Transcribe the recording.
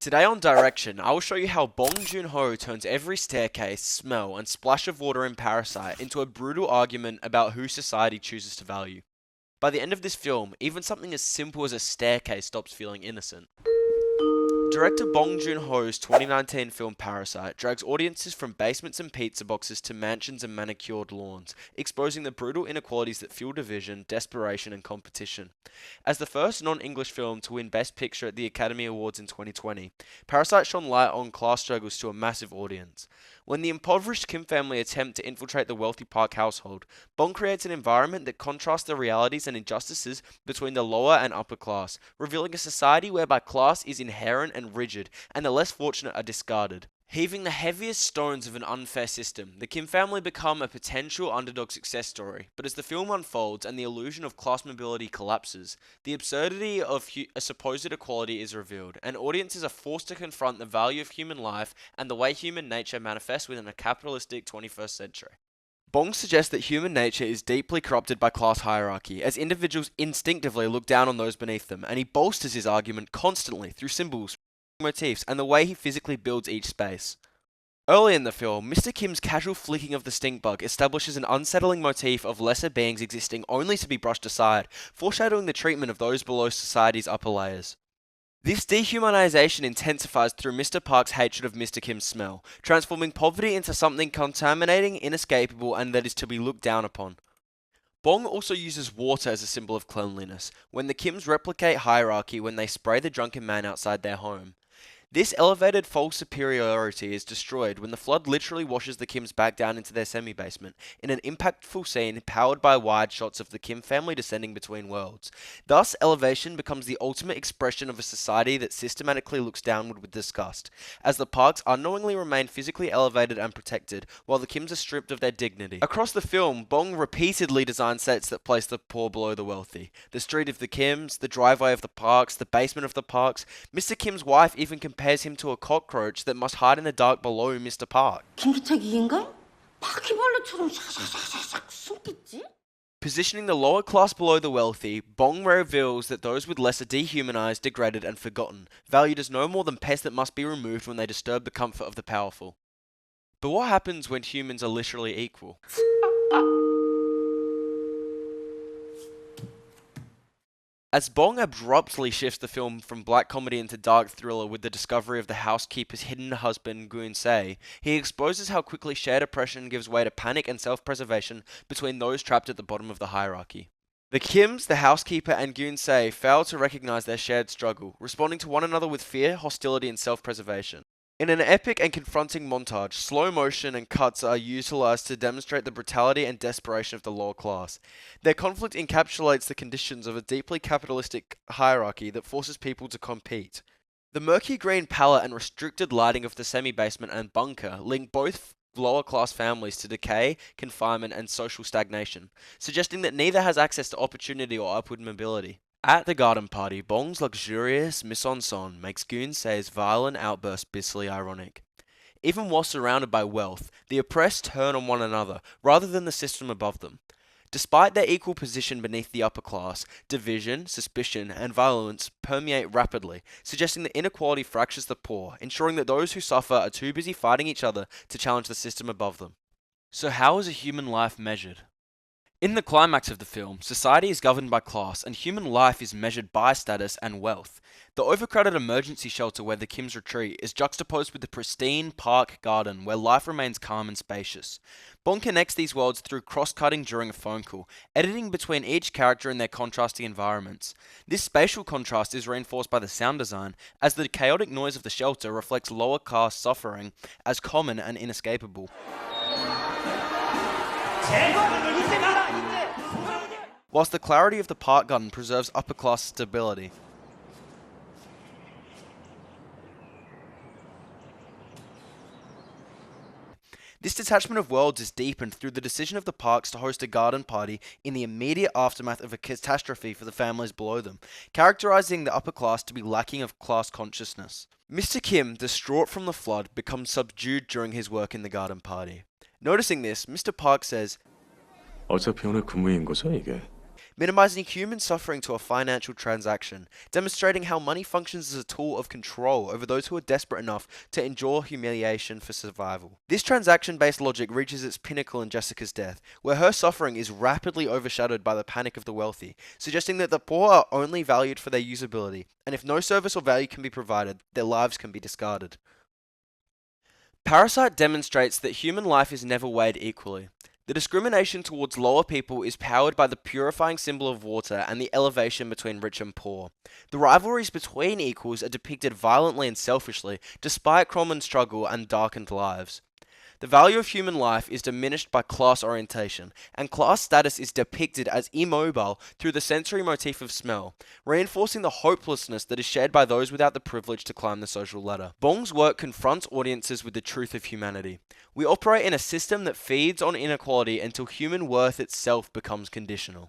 Today on Direction, I will show you how Bong Joon-ho turns every staircase, smell, and splash of water in Parasite into a brutal argument about who society chooses to value. By the end of this film, even something as simple as a staircase stops feeling innocent. Director Bong Joon-ho's 2019 film Parasite drags audiences from basements and pizza boxes to mansions and manicured lawns, exposing the brutal inequalities that fuel division, desperation, and competition. As the first non-English film to win Best Picture at the Academy Awards in 2020, Parasite shone light on class struggles to a massive audience. When the impoverished Kim family attempt to infiltrate the wealthy Park household, Bong creates an environment that contrasts the realities and injustices between the lower and upper class, revealing a society whereby class is inherent and rigid, and the less fortunate are discarded. Heaving the heaviest stones of an unfair system, the Kim family become a potential underdog success story. But as the film unfolds and the illusion of class mobility collapses, the absurdity of a supposed equality is revealed, and audiences are forced to confront the value of human life and the way human nature manifests within a capitalistic 21st century. Bong suggests that human nature is deeply corrupted by class hierarchy, as individuals instinctively look down on those beneath them, and he bolsters his argument constantly through symbols, motifs, and the way he physically builds each space. Early in the film, Mr. Kim's casual flicking of the stink bug establishes an unsettling motif of lesser beings existing only to be brushed aside, foreshadowing the treatment of those below society's upper layers. This dehumanization intensifies through Mr. Park's hatred of Mr. Kim's smell, transforming poverty into something contaminating, inescapable, and that is to be looked down upon. Bong also uses water as a symbol of cleanliness, when the Kims replicate hierarchy when they spray the drunken man outside their home. This elevated false superiority is destroyed when the flood literally washes the Kims back down into their semi-basement, in an impactful scene powered by wide shots of the Kim family descending between worlds. Thus, elevation becomes the ultimate expression of a society that systematically looks downward with disgust, as the Parks unknowingly remain physically elevated and protected, while the Kims are stripped of their dignity. Across the film, Bong repeatedly designs sets that place the poor below the wealthy. The street of the Kims, the driveway of the Parks, the basement of the Parks. Mr. Kim's wife even compares him to a cockroach that must hide in the dark below Mr. Park. 김기택이 인간? 바퀴벌레처럼 샤샤샤샥 숨겠지? Positioning the lower class below the wealthy, Bong reveals that those with less are dehumanized, degraded, and forgotten, valued as no more than pests that must be removed when they disturb the comfort of the powerful. But what happens when humans are literally equal? As Bong abruptly shifts the film from black comedy into dark thriller with the discovery of the housekeeper's hidden husband, Goon Se, he exposes how quickly shared oppression gives way to panic and self-preservation between those trapped at the bottom of the hierarchy. The Kims, the housekeeper, and Goon Se fail to recognize their shared struggle, responding to one another with fear, hostility, and self-preservation. In an epic and confronting montage, slow motion and cuts are utilized to demonstrate the brutality and desperation of the lower class. Their conflict encapsulates the conditions of a deeply capitalistic hierarchy that forces people to compete. The murky green palette and restricted lighting of the semi-basement and bunker link both lower class families to decay, confinement, and social stagnation, suggesting that neither has access to opportunity or upward mobility. At the garden party, Bong's luxurious mise-en-scène makes Goon Se's violent outburst bitterly ironic. Even while surrounded by wealth, the oppressed turn on one another, rather than the system above them. Despite their equal position beneath the upper class, division, suspicion, and violence permeate rapidly, suggesting that inequality fractures the poor, ensuring that those who suffer are too busy fighting each other to challenge the system above them. So how is a human life measured? In the climax of the film, society is governed by class and human life is measured by status and wealth. The overcrowded emergency shelter where the Kims retreat is juxtaposed with the pristine park garden where life remains calm and spacious. Bong connects these worlds through cross-cutting during a phone call, editing between each character and their contrasting environments. This spatial contrast is reinforced by the sound design, as the chaotic noise of the shelter reflects lower caste suffering as common and inescapable. Whilst the clarity of the park garden preserves upper class stability. This detachment of worlds is deepened through the decision of the Parks to host a garden party in the immediate aftermath of a catastrophe for the families below them, characterizing the upper class to be lacking of class consciousness. Mr. Kim, distraught from the flood, becomes subdued during his work in the garden party. Noticing this, Mr. Park says, 어차피 오늘 근무인 거죠, 이게? minimizing human suffering to a financial transaction, demonstrating how money functions as a tool of control over those who are desperate enough to endure humiliation for survival. This transaction-based logic reaches its pinnacle in Jessica's death, where her suffering is rapidly overshadowed by the panic of the wealthy, suggesting that the poor are only valued for their usability, and if no service or value can be provided, their lives can be discarded. Parasite demonstrates that human life is never weighed equally. The discrimination towards lower people is powered by the purifying symbol of water and the elevation between rich and poor. The rivalries between equals are depicted violently and selfishly, despite common struggle and darkened lives. The value of human life is diminished by class orientation, and class status is depicted as immobile through the sensory motif of smell, reinforcing the hopelessness that is shared by those without the privilege to climb the social ladder. Bong's work confronts audiences with the truth of humanity. We operate in a system that feeds on inequality until human worth itself becomes conditional.